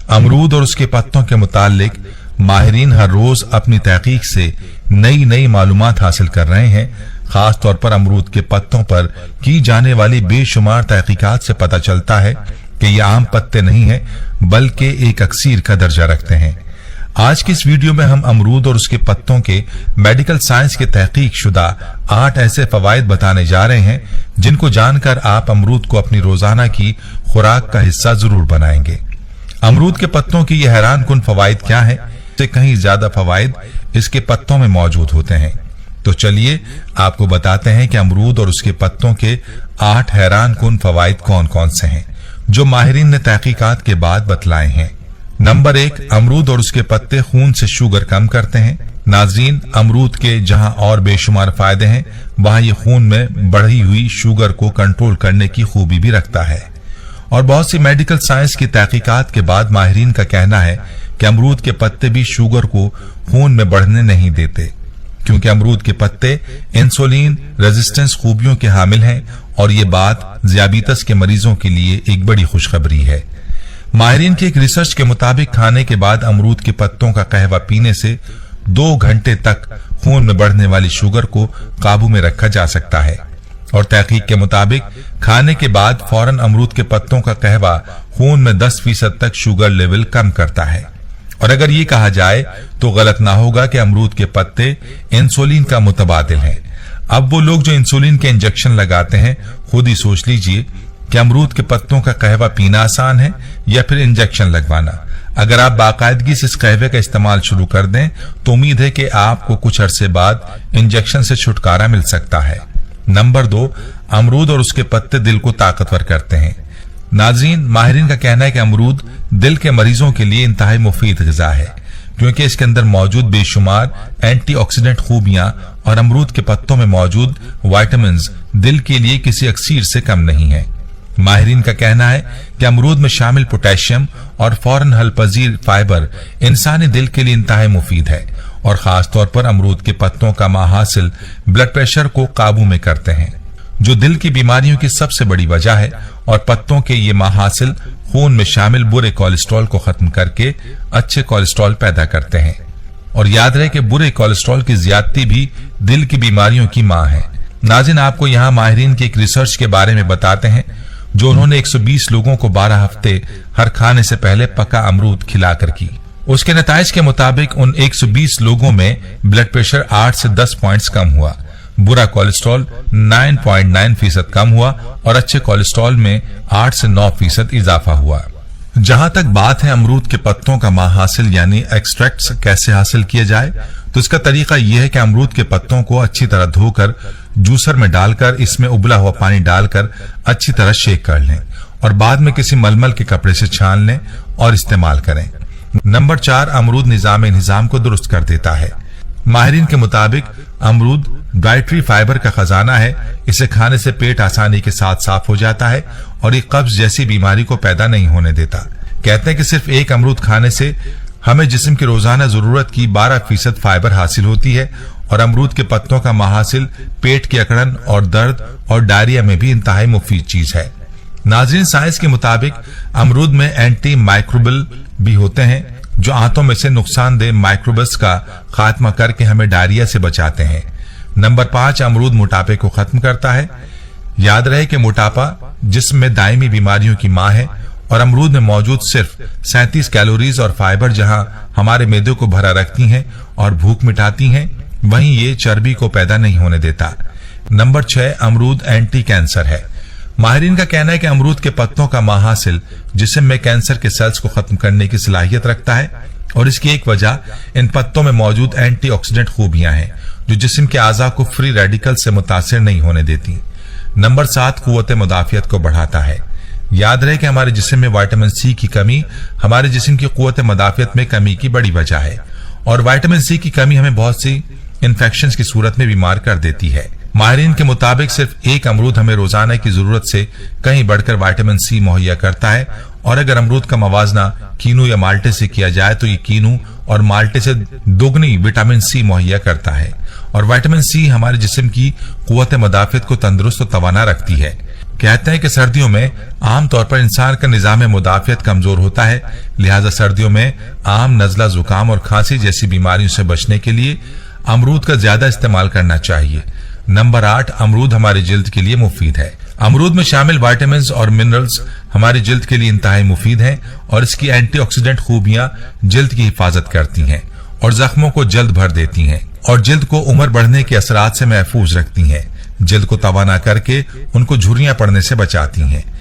अमरूद और उसके पत्तों के मुतालिक माहिरीन हर रोज अपनी तहकीक से नई नई मालूमात हासिल कर रहे हैं। खास तौर पर अमरूद के पत्तों पर की जाने वाली बेशुमार तहकीकात से पता चलता है कि ये आम पत्ते नहीं हैं, बल्कि एक अक्सीर का दर्जा रखते हैं। आज की इस वीडियो में हम अमरूद और उसके पत्तों के मेडिकल साइंस के तहकीक शुदा 8 ऐसे फवायद बताने जा रहे हैं जिनको जानकर आप अमरूद को अपनी रोजाना की खुराक का हिस्सा जरूर बनाएंगे। अमरूद के पत्तों की ये हैरान कुन फवायद क्या है, इससे कहीं ज्यादा फवायद इसके पत्तों में मौजूद होते हैं। तो चलिए आपको बताते हैं कि अमरूद और उसके पत्तों के 8 हैरान कुन फवायद कौन कौन से हैं जो माहिरीन ने तहकीकात के बाद बतलाए हैं। नंबर 1, अमरूद और उसके पत्ते खून से शुगर कम करते हैं। नाज़रीन, अमरूद के जहां और बेशुमार फायदे हैं, वहां ये खून में बढ़ी हुई शुगर को कंट्रोल करने की खूबी भी रखता है। और बहुत सी मेडिकल साइंस की तहकीकात के बाद माहिरीन का कहना है कि अमरूद के पत्ते भी शुगर को खून में बढ़ने नहीं देते, क्योंकि अमरूद के पत्ते इंसुलिन रेजिस्टेंस खूबियों के हामिल हैं और ये बात ज़ियाबीतस के मरीजों के लिए एक बड़ी खुशखबरी है। माहिरीन की एक रिसर्च के मुताबिक खाने के बाद अमरूद के पत्तों का कहवा पीने से 2 घंटे तक खून में बढ़ने वाली शुगर को काबू में रखा जा सकता है। और तहकीक के मुताबिक खाने के बाद फौरन अमरूद के पत्तों का कहवा खून में 10% तक शुगर लेवल कम करता है। और अगर ये कहा जाए तो गलत ना होगा कि अमरूद के पत्ते इंसुलिन का मुतबादिल हैं। अब वो लोग जो इंसुलिन के इंजेक्शन लगाते हैं, खुद ही सोच लीजिए कि अमरूद के पत्तों का कहवा पीना आसान है या फिर इंजेक्शन लगवाना। अगर आप बाकायदगी से इस कहवे का इस्तेमाल शुरू कर दें तो उम्मीद है कि आपको कुछ अरसे बाद इंजेक्शन से छुटकारा मिल सकता है। नंबर 2, अमरूद और उसके पत्ते दिल को ताकतवर करते हैं। नाज़रीन, माहिरीन का कहना है कि अमरूद दिल के मरीजों के लिए इंतहाई मुफीद ग़िज़ा है, क्योंकि इसके अंदर मौजूद बेशुमार एंटीऑक्सीडेंट खूबियां और अमरूद के पत्तों में मौजूद विटामिन्स दिल के लिए किसी अक्सीर से कम नहीं है। माहिरीन का कहना है कि अमरूद में शामिल पोटेशियम और फौरन हल पजीर फाइबर इंसानी दिल के लिए इंतहाई मुफीद है और खास तौर पर अमरूद के पत्तों का माहासिल ब्लड प्रेशर को काबू में करते हैं, जो दिल की बीमारियों की सबसे बड़ी वजह है। और पत्तों के ये माहासिल खून में शामिल बुरे कोलेस्ट्रॉल को खत्म करके अच्छे कोलेस्ट्रॉल पैदा करते हैं। और याद रहे कि बुरे कोलेस्ट्रॉल की ज्यादती भी दिल की बीमारियों की मां है। नाज़रीन, आपको यहाँ माहिरीन की एक रिसर्च के बारे में बताते हैं जो उन्होंने 120 लोगों को 12 हफ्ते हर खाने से पहले पका अमरूद खिलाकर की। उसके नताइज के मुताबिक उन 120 लोगों में ब्लड प्रेशर 8 से 10 पॉइंट्स कम हुआ, बुरा कोलेस्ट्रॉल 9.9% कम हुआ और अच्छे कोलेस्ट्रॉल में 8 से 9% इजाफा हुआ। जहां तक बात है अमरूद के पत्तों का माहासिल यानी एक्सट्रैक्ट्स कैसे हासिल किया जाए, तो इसका तरीका यह है कि अमरूद के पत्तों को अच्छी तरह धोकर जूसर में डालकर इसमें उबला हुआ पानी डालकर अच्छी तरह शेक कर लें और बाद में किसी मलमल के कपड़े से छान लें और इस्तेमाल करें। नंबर 4, अमरूद निजाम को दुरुस्त कर देता है। माहिरीन के मुताबिक अमरूद डाइटरी फाइबर का खजाना है। इसे खाने से पेट आसानी के साथ साफ हो जाता है और ये कब्ज जैसी बीमारी को पैदा नहीं होने देता। कहते हैं कि सिर्फ एक अमरूद खाने से हमें जिस्म की रोजाना जरूरत की 12% फाइबर हासिल होती है और अमरूद के पत्तों का माहासिल पेट की अकड़न और दर्द और डायरिया में भी इंतहाई मुफीद चीज है। नाज़रीन, साइंस के मुताबिक अमरूद में एंटी माइक्रोबल भी होते हैं जो आंतों में से नुकसानदेह माइक्रोबस का खात्मा करके हमें डायरिया से बचाते हैं। नंबर 5, अमरूद मोटापे को खत्म करता है। याद रहे कि मोटापा जिस्म में दायमी बीमारियों की मां है और अमरूद में मौजूद सिर्फ 37 कैलोरीज और फाइबर जहां हमारे मैदे को भरा रखती हैं और भूख मिटाती हैं, वहीं ये चर्बी को पैदा नहीं होने देता। नंबर 6, अमरूद एंटी कैंसर है। माहिरीन का कहना है कि अमरूद के पत्तों का माहासिल जिस्म में कैंसर के सेल्स को खत्म करने की सलाहियत रखता है और इसकी एक वजह इन पत्तों में मौजूद एंटीऑक्सीडेंट खूबियां हैं जो जिस्म के आज़ा को फ्री रेडिकल से मुतासिर नहीं होने देती। नंबर 7, कुव्वत मुदाफियत को बढ़ाता है। याद रहे कि हमारे जिस्म में विटामिन सी की कमी हमारे जिस्म की कुव्वत मुदाफियत में कमी की बड़ी वजह है और विटामिन सी की कमी हमें बहुत सी इन्फेक्शंस की सूरत में बीमार कर देती है। माहिरीन के मुताबिक सिर्फ एक अमरूद हमें रोजाना की जरूरत से कहीं बढ़कर विटामिन सी मुहैया करता है और अगर अमरूद का मवाजना कीनू या माल्टे से किया जाए तो ये कीनू और माल्टे से दोगुनी विटामिन सी मुहैया करता है और विटामिन सी हमारे जिस्म की कुव्वत मुदाफियत को तंदुरुस्त और तवाना रखती है। कहते हैं कि सर्दियों में आमतौर पर इंसान का निजाम मुदाफियत कमजोर होता है, लिहाजा सर्दियों में आम, नजला, जुकाम और खांसी जैसी बीमारियों से बचने के लिए अमरूद का ज्यादा इस्तेमाल करना चाहिए। नंबर 8, अमरूद हमारी जिल्द के लिए मुफीद है। अमरूद में शामिल विटामिन्स और मिनरल्स हमारी जिल्द के लिए इंतहाई मुफीद हैं और इसकी एंटीऑक्सीडेंट खूबियां जिल्द की हिफाजत करती हैं और जख्मों को जल्द भर देती हैं और जिल्द को उम्र बढ़ने के असरात से महफूज रखती हैं। जिल्द को तवाना करके उनको झुर्रियां पड़ने से बचाती हैं।